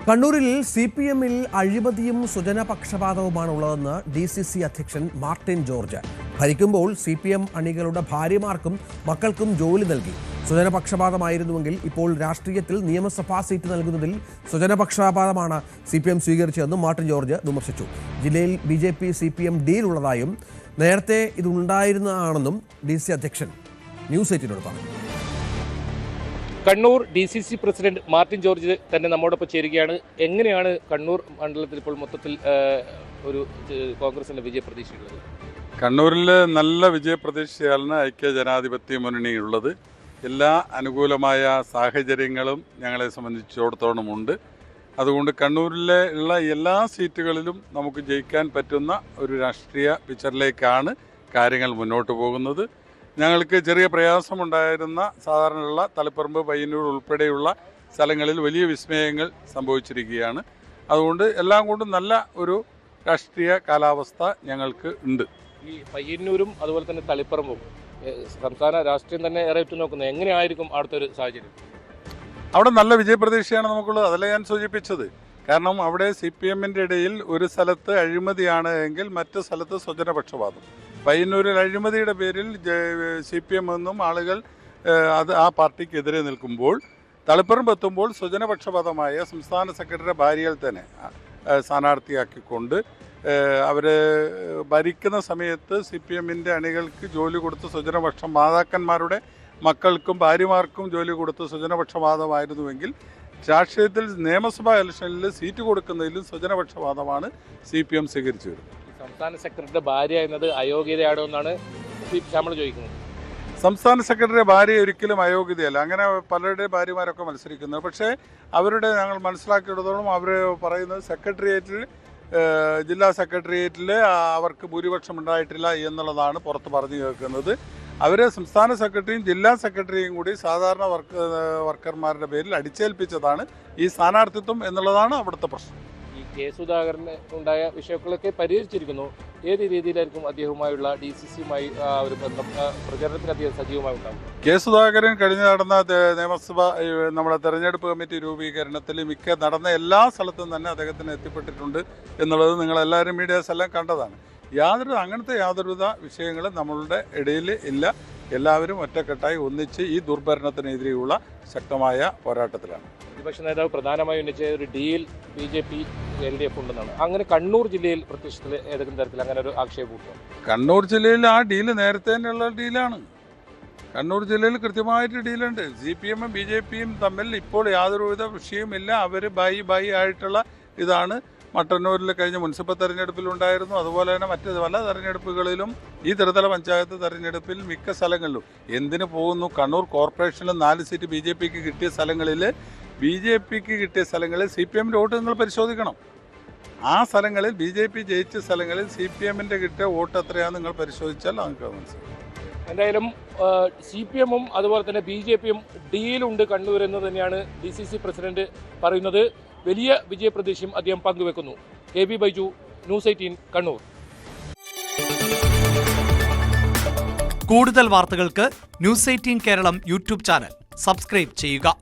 കണ്ണൂരിൽ CPM-ൽ അഴിമതിയും സ്വജനപക്ഷപാതവുമാണ് ഉള്ളതെന്ന് DCC അധ്യക്ഷൻ മാർട്ടിൻ ജോർജ്. ഭരിക്കുമ്പോൾ CPM അണികളുടെ ഭാര്യമാർക്കും മക്കൾക്കും ജോലി നൽകി. സ്വജനപക്ഷപാതമായിരുന്നുവെങ്കിൽ ഇപ്പോൾ രാഷ്ട്രീയത്തിൽ നിയമസഭാ സീറ്റ് നൽകുന്നതിൽ സ്വജനപക്ഷപാതമാണ് CPM സ്വീകരിച്ചതെന്നും മാർട്ടിൻ ജോർജ് വിമർശിച്ചു. ജില്ലയിൽ BJP CPM ഡീൽ ഉള്ളതായും നേരത്തെ ഇതുണ്ടായിരുന്നതാണെന്നും DC അധ്യക്ഷൻ ന്യൂസ് 18 പറഞ്ഞു. കണ്ണൂർ DCC പ്രസിഡന്റ് മാർട്ടിൻ ജോർജ് തന്നെ നമ്മോടൊപ്പം ചേരുകയാണ്. എങ്ങനെയാണ് കണ്ണൂർ മണ്ഡലത്തിൽ ഇപ്പോൾ മൊത്തത്തിൽ ഒരു കോൺഗ്രസിന്റെ വിജയപ്രതീക്ഷയുള്ളത്? കണ്ണൂരിൽ നല്ല വിജയപ്രതീക്ഷയാണ് ഐക്യ ജനാധിപത്യ മുന്നണിയുള്ളത്. എല്ലാ അനുകൂലമായ സാഹചര്യങ്ങളും ഞങ്ങളെ സംബന്ധിച്ചിടത്തോളമുണ്ട്. അതുകൊണ്ട് കണ്ണൂരിലെ ഉള്ള എല്ലാ സീറ്റുകളിലും നമുക്ക് ജയിക്കാൻ പറ്റുന്ന ഒരു രാഷ്ട്രീയ പിക്ചറിലേക്കാണ് കാര്യങ്ങൾ മുന്നോട്ട് പോകുന്നത്. ഞങ്ങൾക്ക് ചെറിയ പ്രയാസമുണ്ടായിരുന്ന സാധാരണയുള്ള തളിപ്പറമ്പ്, പയ്യന്നൂർ ഉൾപ്പെടെയുള്ള സ്ഥലങ്ങളിൽ വലിയ വിസ്മയങ്ങൾ സംഭവിച്ചിരിക്കുകയാണ്. അതുകൊണ്ട് എല്ലാം കൊണ്ടും നല്ല ഒരു രാഷ്ട്രീയ കാലാവസ്ഥ ഞങ്ങൾക്ക് ഉണ്ട്. ഈ പയ്യന്നൂരും അതുപോലെ തന്നെ തളിപ്പറമ്പും സംസ്ഥാന രാഷ്ട്രീയം തന്നെ ഏറെ ഉറ്റുനോക്കുന്നത് എങ്ങനെയായിരിക്കും അവിടുത്തെ ഒരു സാഹചര്യം? അവിടെ നല്ല വിജയപ്രതീക്ഷയാണ് നമുക്കുള്ളത്. അതല്ല ഞാൻ സൂചിപ്പിച്ചത്. കാരണം അവിടെ CPM-ൻ്റെ ഇടയിൽ ഒരു സ്ഥലത്ത് അഴിമതിയാണ് എങ്കിൽ മറ്റു സ്ഥലത്ത് സ്വജനപക്ഷപാതം. പയ്യന്നൂരിൽ അഴിമതിയുടെ പേരിൽ CPM എന്നും ആളുകൾ ആ പാർട്ടിക്കെതിരെ നിൽക്കുമ്പോൾ, തളിപ്പറമ്പ് എത്തുമ്പോൾ സ്വജനപക്ഷപാതമായ സംസ്ഥാന സെക്രട്ടറിയുടെ ഭാര്യയിൽ തന്നെ സ്ഥാനാർത്ഥിയാക്കിക്കൊണ്ട് അവർ ഭരിക്കുന്ന സമയത്ത് CPM-ൻ്റെ അണികൾക്ക് ജോലി കൊടുത്ത് സ്വജനപക്ഷം മാതാക്കന്മാരുടെ മക്കൾക്കും ഭാര്യമാർക്കും ജോലി കൊടുത്ത് സ്വജനപക്ഷപാതമായിരുന്നുവെങ്കിൽ രാഷ്ട്രീയത്തിൽ നിയമസഭാ ഇലക്ഷനിൽ സീറ്റ് കൊടുക്കുന്നതിലും സ്വജനപക്ഷപാതമാണ് CPM സ്വീകരിച്ചു വരുന്നത്. സംസ്ഥാന സെക്രട്ടറിയുടെ ഭാര്യ എന്നത് അയോഗ്യതയാണോ എന്നാണ് ശ്യാമള ചോദിക്കുന്നത്. സംസ്ഥാന സെക്രട്ടറിയുടെ ഭാര്യ ഒരിക്കലും അയോഗ്യതയല്ല. അങ്ങനെ പലരുടെ ഭാര്യമാരൊക്കെ മത്സരിക്കുന്നത്. പക്ഷേ അവരുടെ ഞങ്ങൾ മനസ്സിലാക്കിയിടത്തോളം അവർ പറയുന്നത് സെക്രട്ടേറിയറ്റിൽ, ജില്ലാ സെക്രട്ടേറിയറ്റിൽ അവർക്ക് ഭൂരിപക്ഷം ഉണ്ടായിട്ടില്ല എന്നുള്ളതാണ് പുറത്ത് പറഞ്ഞു കേൾക്കുന്നത്. അവർ സംസ്ഥാന സെക്രട്ടറിയും ജില്ലാ സെക്രട്ടറിയും കൂടി സാധാരണ വർക്കർമാരുടെ പേരിൽ അടിച്ചേൽപ്പിച്ചതാണ് ഈ സ്ഥാനാർത്ഥിത്വം എന്നുള്ളതാണ് അവിടുത്തെ പ്രശ്നം. ഈ കെ സുധാകരന് ഉണ്ടായ വിഷയങ്ങളൊക്കെ പരിഹരിച്ചിരിക്കുന്നു. ഏത് രീതിയിലായിരിക്കും അദ്ദേഹവുമായുള്ള DCC-യുമായി ഒരു ബന്ധം പ്രചരണത്തിൽ അധികം സജീവമായി ഉണ്ടാകും? കെ സുധാകരൻ കഴിഞ്ഞ് നടന്ന നിയമസഭ നമ്മുടെ തെരഞ്ഞെടുപ്പ് കമ്മിറ്റി രൂപീകരണത്തിൽ നടന്ന എല്ലാ സ്ഥലത്തും തന്നെ അദ്ദേഹത്തിന് എത്തിപ്പെട്ടിട്ടുണ്ട് എന്നുള്ളത് നിങ്ങളെല്ലാവരും മീഡിയാസ് എല്ലാം കണ്ടതാണ്. അങ്ങനത്തെ യാതൊരുവിധ വിഷയങ്ങളും നമ്മളുടെ ഇടയിൽ ഇല്ല. എല്ലാവരും ഒറ്റക്കെട്ടായി ഒന്നിച്ച് ഈ ദുർഭരണത്തിനെതിരെയുള്ള ശക്തമായ പോരാട്ടത്തിലാണ്. പ്രതിപക്ഷ നേതാവ് പ്രധാനമായും ഉന്നയിച്ച ഒരു ഡീൽ BJP LDF ഉണ്ടെന്നാണ്. അങ്ങനെ കണ്ണൂർ ജില്ലയിൽ പ്രത്യക്ഷത്തിൽ ഏതെങ്കിലും തരത്തിൽ അങ്ങനെ ഒരു ആക്ഷേപമുണ്ടോ? കണ്ണൂർ ജില്ലയിൽ ആ ഡീല് നേരത്തെ തന്നെയുള്ള ഡീലാണ്. കണ്ണൂർ ജില്ലയിൽ കൃത്യമായിട്ട് ഡീലുണ്ട്. CPM-ഉം BJP-യും തമ്മിൽ ഇപ്പോൾ യാതൊരുവിധ വിഷയമില്ല. അവർ ബൈ ആയിട്ടുള്ള ഇതാണ്. മട്ടന്നൂരിൽ കഴിഞ്ഞ മുനിസിപ്പൽ തെരഞ്ഞെടുപ്പിലുണ്ടായിരുന്നു. അതുപോലെ തന്നെ മറ്റ് പല തെരഞ്ഞെടുപ്പുകളിലും ഈ ത്രിതല പഞ്ചായത്ത് തെരഞ്ഞെടുപ്പിൽ മിക്ക സ്ഥലങ്ങളിലും എന്തിനു പോകുന്നു? കണ്ണൂർ കോർപ്പറേഷനിൽ 4 സീറ്റ് BJP-ക്ക് കിട്ടിയ സ്ഥലങ്ങളിൽ CPM-ൻ്റെ വോട്ട് നിങ്ങൾ പരിശോധിക്കണം. ആ സ്ഥലങ്ങളിൽ BJP ജയിച്ച സ്ഥലങ്ങളിൽ CPM-ൻ്റെ കിട്ടിയ വോട്ട് എത്രയാണെന്ന് നിങ്ങൾ പരിശോധിച്ചാൽ നമുക്ക് മനസ്സിലാവും. എന്തായാലും CPM-ഉം അതുപോലെ തന്നെ BJP-യും ഡീലുണ്ട് കണ്ണൂർ എന്ന് തന്നെയാണ് DCC പ്രസിഡന്റ് പറയുന്നത്. വലിയ വിജയപ്രതീക്ഷയും അദ്ദേഹം പങ്കുവെക്കുന്നു. KB Baiju, news 18 Kannur. കൂടുതൽ വാർത്തകൾക്ക് news 18 Keralam YouTube channel subscribe ചെയ്യുക.